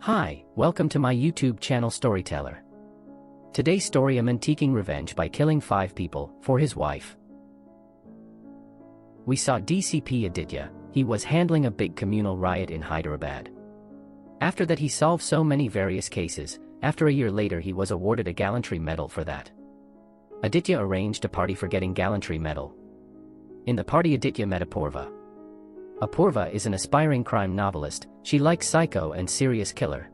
Hi, welcome to my YouTube channel Storyteller. Today's story: a man taking revenge by killing 5 people for his wife. We saw DCP Aditya. He was handling a big communal riot in Hyderabad. After that he solved so many various cases. After a year later he was awarded a gallantry medal for that. Aditya arranged a party for getting gallantry medal. In the party Aditya met Apurva. Apurva is an aspiring crime novelist. She likes psycho and serious killer.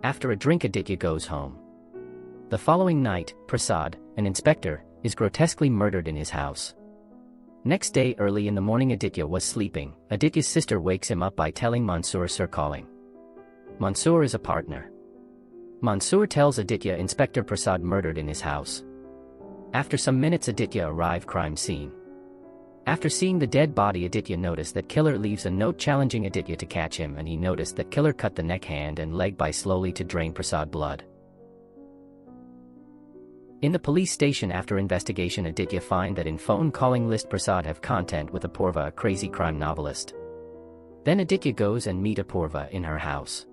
After a drink Aditya goes home. The following night, Prasad, an inspector, is grotesquely murdered in his house. Next day early in the morning Aditya was sleeping. Aditya's sister wakes him up by telling Mansoor sir calling. Mansoor is a partner. Mansoor tells Aditya Inspector Prasad murdered in his house. After some minutes Aditya arrive crime scene. After seeing the dead body Aditya noticed that killer leaves a note challenging Aditya to catch him, and he noticed that killer cut the neck, hand and leg by slowly to drain Prasad blood. In the police station after investigation Aditya find that in phone calling list Prasad have content with Apurva, a crazy crime novelist. Then Aditya goes and meet Apurva in her house.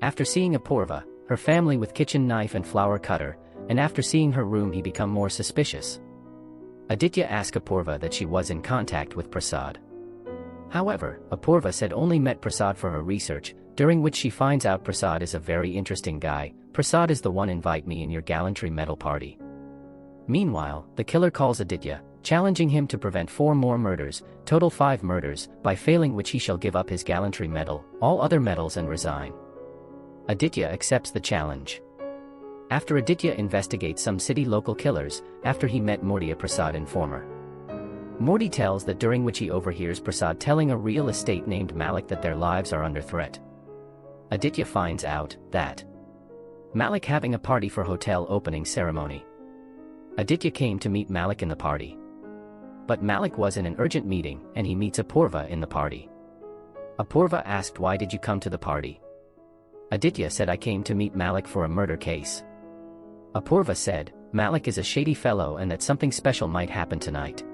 After seeing Apurva, her family with kitchen knife and flower cutter, and after seeing her room he become more suspicious. Aditya asked Apurva that she was in contact with Prasad. However, Apurva said only met Prasad for her research, during which she finds out Prasad is a very interesting guy. Prasad is the one invite me in your gallantry medal party. Meanwhile, the killer calls Aditya, challenging him to prevent 4 more murders, total 5 murders, by failing which he shall give up his gallantry medal, all other medals and resign. Aditya accepts the challenge. After Aditya investigates some city local killers, after he met Morty, a Prasad informer. Morty tells that during which he overhears Prasad telling a real estate named Malik that their lives are under threat. Aditya finds out that Malik having a party for hotel opening ceremony. Aditya came to meet Malik in the party. But Malik was in an urgent meeting and he meets Apurva in the party. Apurva asked, why did you come to the party? Aditya said, I came to meet Malik for a murder case. Apurva said, Malik is a shady fellow and that something special might happen tonight.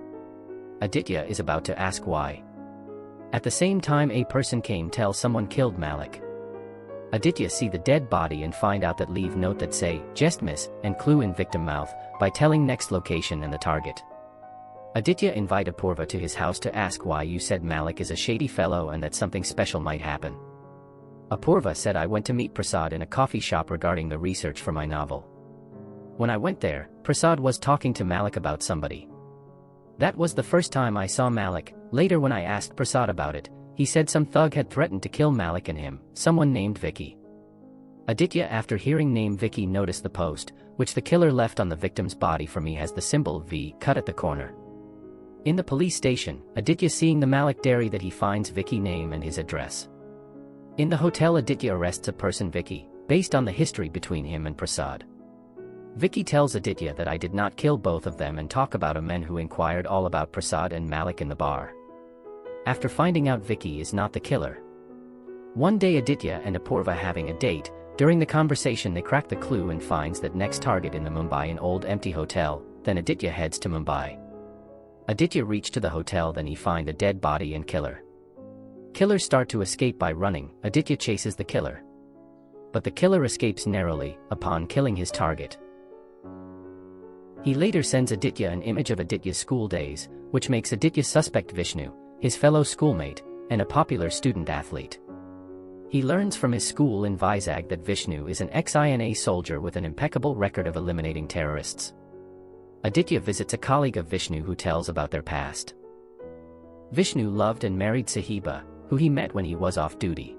Aditya is about to ask why. At the same time a person came tell someone killed Malik. Aditya see the dead body and find out that leave note that say, just miss, and clue in victim mouth, by telling next location and the target. Aditya invite Apurva to his house to ask why you said Malik is a shady fellow and that something special might happen. Apurva said, I went to meet Prasad in a coffee shop regarding the research for my novel. When I went there, Prasad was talking to Malik about somebody. That was the first time I saw Malik. Later when I asked Prasad about it, he said some thug had threatened to kill Malik and him, someone named Vicky. Aditya after hearing name Vicky noticed the post, which the killer left on the victim's body for me has the symbol V cut at the corner. In the police station, Aditya seeing the Malik diary that he finds Vicky name and his address. In the hotel Aditya arrests a person Vicky, based on the history between him and Prasad. Vicky tells Aditya that I did not kill both of them and talk about a man who inquired all about Prasad and Malik in the bar. After finding out Vicky is not the killer. One day Aditya and Apurva having a date, during the conversation they crack the clue and finds that next target in the Mumbai an old empty hotel, then Aditya heads to Mumbai. Aditya reach to the hotel, then he find a dead body and killer. Killers start to escape by running. Aditya chases the killer. But the killer escapes narrowly, upon killing his target. He later sends Aditya an image of Aditya's school days, which makes Aditya suspect Vishnu, his fellow schoolmate, and a popular student athlete. He learns from his school in Vizag that Vishnu is an ex-INA soldier with an impeccable record of eliminating terrorists. Aditya visits a colleague of Vishnu who tells about their past. Vishnu loved and married Sahiba, who he met when he was off duty.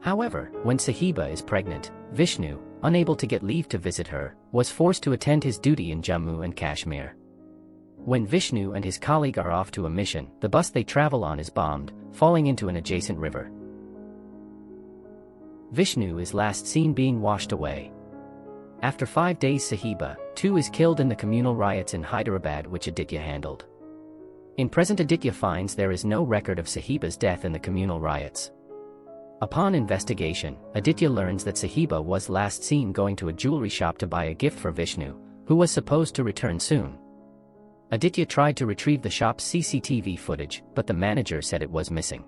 However, when Sahiba is pregnant, Vishnu, unable to get leave to visit her, was forced to attend his duty in Jammu and Kashmir. When Vishnu and his colleague are off to a mission, the bus they travel on is bombed, falling into an adjacent river. Vishnu is last seen being washed away. After 5 days Sahiba, too, is killed in the communal riots in Hyderabad which Aditya handled. In present Aditya finds there is no record of Sahiba's death in the communal riots. Upon investigation, Aditya learns that Sahiba was last seen going to a jewelry shop to buy a gift for Vishnu, who was supposed to return soon. Aditya tried to retrieve the shop's CCTV footage, but the manager said it was missing.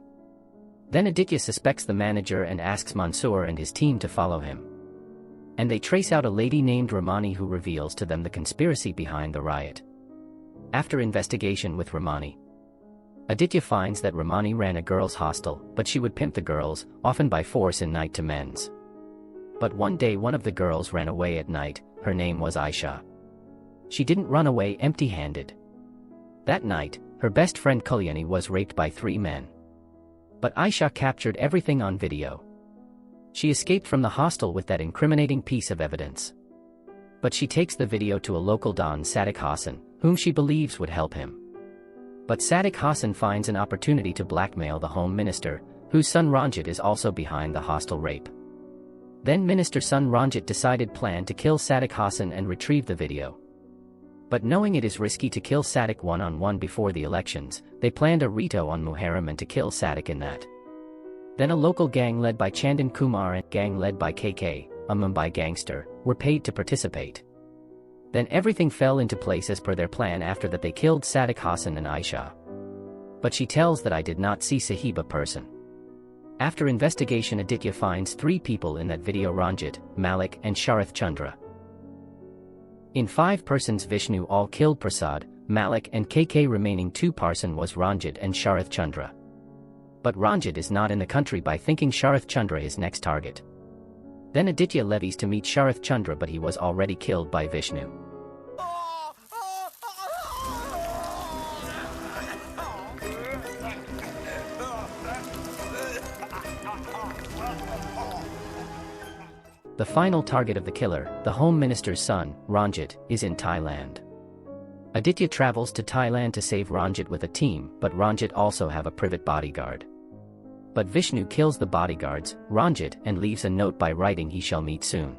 Then Aditya suspects the manager and asks Mansoor and his team to follow him. And they trace out a lady named Ramani who reveals to them the conspiracy behind the riot. After investigation with Ramani, Aditya finds that Ramani ran a girls' hostel, but she would pimp the girls, often by force in night to men's. But one day one of the girls ran away at night. Her name was Aisha. She didn't run away empty-handed. That night, her best friend Kalyani was raped by 3 men. But Aisha captured everything on video. She escaped from the hostel with that incriminating piece of evidence. But she takes the video to a local don, Sadiq Hassan, whom she believes would help him. But Sadiq Hassan finds an opportunity to blackmail the Home Minister, whose son Ranjit is also behind the hostel rape. Then Minister's son Ranjit decided plan to kill Sadiq Hassan and retrieve the video. But knowing it is risky to kill Sadiq one-on-one before the elections, they planned a rito on Muharram and to kill Sadiq in that. Then a local gang led by Chandan Kumar and gang led by KK, a Mumbai gangster, were paid to participate. Then everything fell into place as per their plan. After that they killed Sadiq Hassan and Aisha. But she tells that I did not see Sahiba person. After investigation Aditya finds 3 people in that video: Ranjit, Malik and Sharath Chandra. In 5 persons Vishnu all killed Prasad, Malik and KK, remaining 2 person was Ranjit and Sharath Chandra. But Ranjit is not in the country by thinking Sharath Chandra is next target. Then Aditya levies to meet Sharath Chandra, but he was already killed by Vishnu. The final target of the killer, the Home Minister's son, Ranjit, is in Thailand. Aditya travels to Thailand to save Ranjit with a team, but Ranjit also have a private bodyguard. But Vishnu kills the bodyguards, Ranjit, and leaves a note by writing he shall meet soon.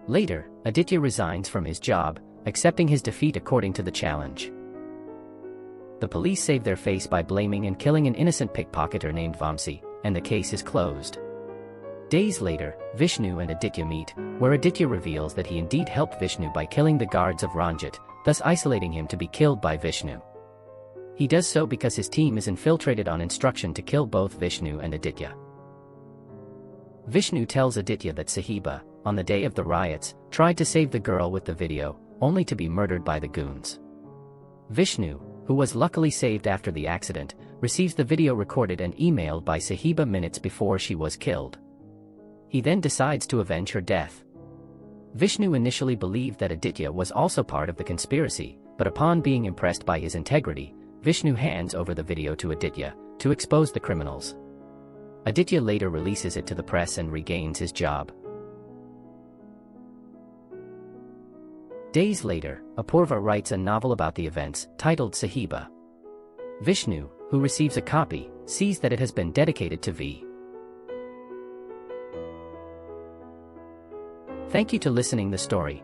Later, Aditya resigns from his job, accepting his defeat according to the challenge. The police save their face by blaming and killing an innocent pickpocketer named Vamsi, and the case is closed. Days later, Vishnu and Aditya meet, where Aditya reveals that he indeed helped Vishnu by killing the guards of Ranjit, thus isolating him to be killed by Vishnu. He does so because his team is infiltrated on instruction to kill both Vishnu and Aditya. Vishnu tells Aditya that Sahiba, on the day of the riots, tried to save the girl with the video, only to be murdered by the goons. Vishnu, who was luckily saved after the accident, receives the video recorded and emailed by Sahiba minutes before she was killed. He then decides to avenge her death. Vishnu initially believed that Aditya was also part of the conspiracy, but upon being impressed by his integrity, Vishnu hands over the video to Aditya to expose the criminals. Aditya later releases it to the press and regains his job. Days later, Apurva writes a novel about the events, titled Sahiba. Vishnu, who receives a copy, sees that it has been dedicated to V. Thank you to listening the story.